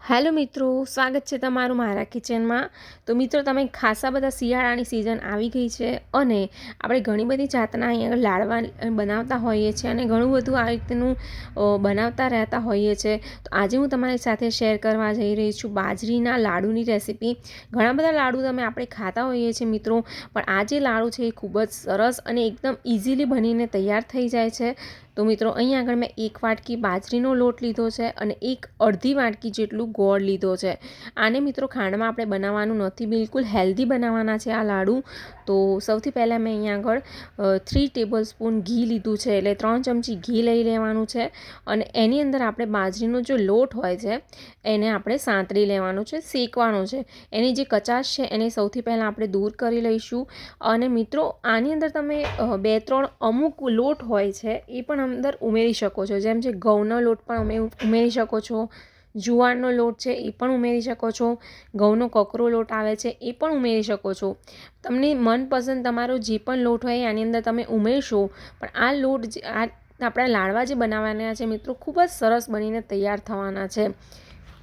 Hello મિત્રો, સ્વાગત છે તમારું મારા કિચનમાં। તો મિત્રો, તમે ખાસા બધા શિયાળાની સિઝન આવી ગઈ છે અને આપણે ઘણી બધી જાતના અહીંયા લાડવા બનાવતા હોઈએ છીએ અને ઘણું બધું આ રીતનું બનાવતા રહેતા હોઈએ છીએ। તો આજે હું તમારી સાથે શેર કરવા જઈ રહી છું બાજરીના લાડુની રેસીપી। ઘણા બધા લાડુ આપણે ખાતા હોઈએ છીએ મિત્રો, પણ આ જે લાડુ છે એ ખૂબ જ સરસ અને એકદમ ઇઝીલી બનીને તૈયાર થઈ જાય છે। તો મિત્રો, અહીંયા આગળ મેં 1 વાટકી બાજરીનો લોટ લીધો છે અને અડધી વાટકી જેટલું ગોળ લીધો છે। આને મિત્રો ખાંડમાં આપણે બનાવવાનું નથી, બિલકુલ હેલ્ધી બનાવવાના છે આ લાડુ। તો સૌથી પહેલાં મેં અહીંયા આગળ 3 ટેબલસ્પૂન ઘી લીધું છે, એટલે 3 ચમચી ઘી લઈ લેવાનું છે અને એની અંદર આપણે બાજરીનો જો લોટ હોય છે એને આપણે સાંતળી લેવાનો છે, શેકવાનો છે। એની જે કચાશ છે એને સૌથી પહેલાં આપણે દૂર કરી લઈશું। અને મિત્રો, આની અંદર તમે 2-3 અમુક લોટ હોય છે એ પણ અંદર ઉમેરી શકો છો, જેમ છે ઘઉંનો લોટ પણ ઉમેરી શકો છો, જુવારનો લોટ છે એ પણ ઉમેરી શકો છો, ઘઉંનો કકરો લોટ આવે છે એ પણ ઉમેરી શકો છો। તમને મનપસંદ તમારો જે પણ લોટ હોય આની અંદર તમે ઉમેરશો, પણ આ લોટ આ આપણા લાડવા જે બનાવવાના છે મિત્રો, ખૂબ જ સરસ બનીને તૈયાર થવાના છે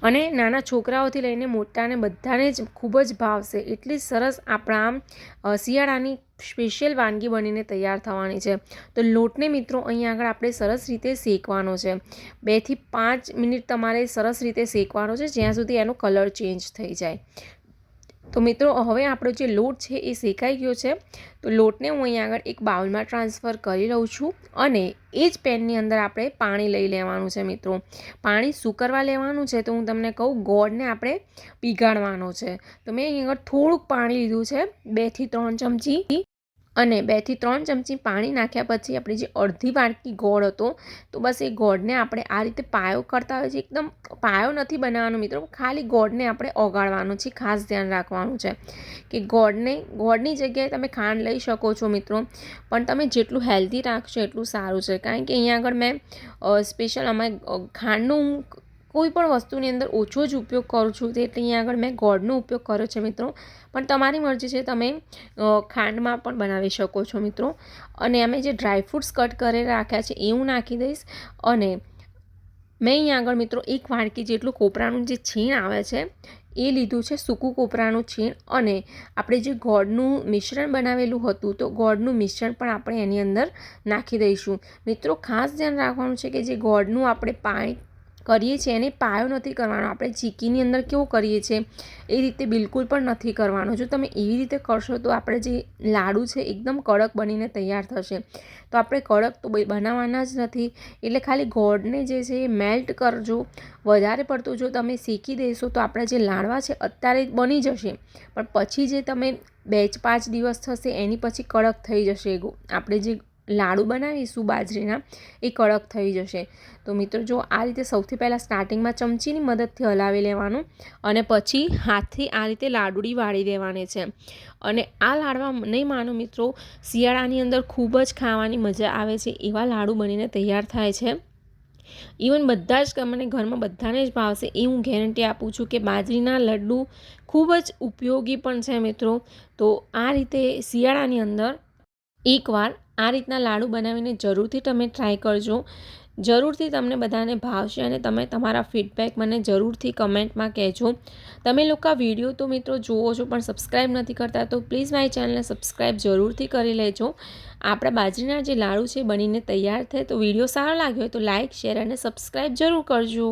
અને નાના છોકરાઓથી લઈને મોટાને બધાને જ ખૂબ જ ભાવશે। એટલી સરસ આપણા શિયાળાની સ્પેશિયલ વાનગી બનીને તૈયાર થવાની છે। તો લોટને મિત્રો અહીંયા આગળ આપણે સરસ રીતે શેકવાનો છે, 2 થી 5 મિનિટ તમારે સરસ રીતે શેકવાનો છે, જ્યાં સુધી એનો કલર ચેન્જ થઈ જાય। તો મિત્રો, હવે આપણો જે લોટ છે એ શેકાઈ ગયો છે। તો લોટને હું અહીંયા આગળ એક બાઉલમાં ટ્રાન્સફર કરી લઉં છું અને એ જ પેનની અંદર આપણે પાણી લઈ લેવાનું છે મિત્રો। પાણી શું કરવા લેવાનું છે તો હું તમને કહું, ગોળને આપણે પીગાળવાનો છે। તો મેં અહીંયા આગળ થોડુંક પાણી લીધું છે, 2 થી 3 ચમચી, અને 2 થી 3 ચમચી પાણી નાખ્યા પછી આપણી જે અડધી વાટકી ગોળ હતો, તો બસ એ ગોળને આપણે આ રીતે પાયો કરતા હોય છે, એકદમ પાયો નથી બનાવવાનો મિત્રો, ખાલી ગોળને આપણે ઓગાળવાનો છે। ખાસ ધ્યાન રાખવાનું છે કે ગોળની જગ્યાએ તમે ખાંડ લઈ શકો છો મિત્રો, પણ તમે જેટલું હેલ્ધી રાખશો એટલું સારું છે। કારણ કે અહીંયા આગળ મેં સ્પેશિયલ અમે ખાંડનો કોઈ પણ વસ્તુની અંદર ઓછો જ ઉપયોગ કરું છું, એટલે અહીંયા આગળ મેં ગોળનો ઉપયોગ કર્યો છે મિત્રો, પણ તમારી મરજી છે, તમે ખાંડમાં પણ બનાવી શકો છો મિત્રો। અને અમે જે ડ્રાયફ્રૂટ્સ કટ કરી રાખ્યા છે એ હું નાખી દઈશ। અને મેં અહીંયા આગળ મિત્રો 1 વાટકી જેટલું કોપરાનું જે છીણ આવે છે એ લીધું છે, સૂકું કોપરાનું છીણ। અને આપણે જે ગોળનું મિશ્રણ બનાવેલું હતું, તો ગોળનું મિશ્રણ પણ આપણે એની અંદર નાખી દઈશું। મિત્રો, ખાસ ધ્યાન રાખવાનું છે કે જે ગોળનું આપણે પાણી કરીએ છીએ એને પાયો નથી કરવાનો, આપણે ચીકીની અંદર કેવું કરીએ છીએ એ રીતે બિલકુલ પણ નથી કરવાનો। જો તમે એવી રીતે કરશો તો આપણે જે લાડુ છે એકદમ કડક બનીને તૈયાર થશે। તો આપણે કડક તો બનાવવાના જ નથી, એટલે ખાલી ગોળને જે છે એ મેલ્ટ કરજો। વધારે પડતું જો તમે શેકી દેશો તો આપણા જે લાડવા છે અત્યારે બની જશે, પણ પછી જે તમે 2-5 દિવસ થશે એની પછી કડક થઈ જશે, આપણે જે લાડુ બનાવીશું બાજરીના એ કડક થઈ જશે। તો મિત્રો, જો આ રીતે સૌથી પહેલાં સ્ટાર્ટિંગમાં ચમચીની મદદથી હલાવી લેવાનું અને પછી હાથથી આ રીતે લાડુડી વાળી દેવાની છે। અને આ લાડવા નહીં માનો મિત્રો, શિયાળાની અંદર ખૂબ જ ખાવાની મજા આવે છે એવા લાડુ બનીને તૈયાર થાય છે। ઇવન બધા જ મને ઘરમાં બધાને જ ભાવશે એ હું ગેરંટી આપું છું કે બાજરીના લડ્ડુ ખૂબ જ ઉપયોગી પણ છે મિત્રો। તો આ રીતે શિયાળાની અંદર એકવાર આ રીતના લાડુ બનાવીને જરૂરથી તમે ટ્રાય કરજો, જરૂરથી તમને બધાને ભાવશે અને તમે તમારા ફીડબેક મને જરૂરથી કમેન્ટમાં કહેજો। તમે લોકો આ વિડીયો તો મિત્રો જુઓ છો પણ સબસ્ક્રાઈબ નથી કરતા, તો પ્લીઝ મારી ચેનલને સબસ્ક્રાઈબ જરૂરથી કરી લેજો। આપણા બાજરીના જે લાડુ છે બનીને તૈયાર થાય। તો વિડીયો સારો લાગ્યો હોય તો લાઇક, શેર અને સબસ્ક્રાઈબ જરૂર કરજો।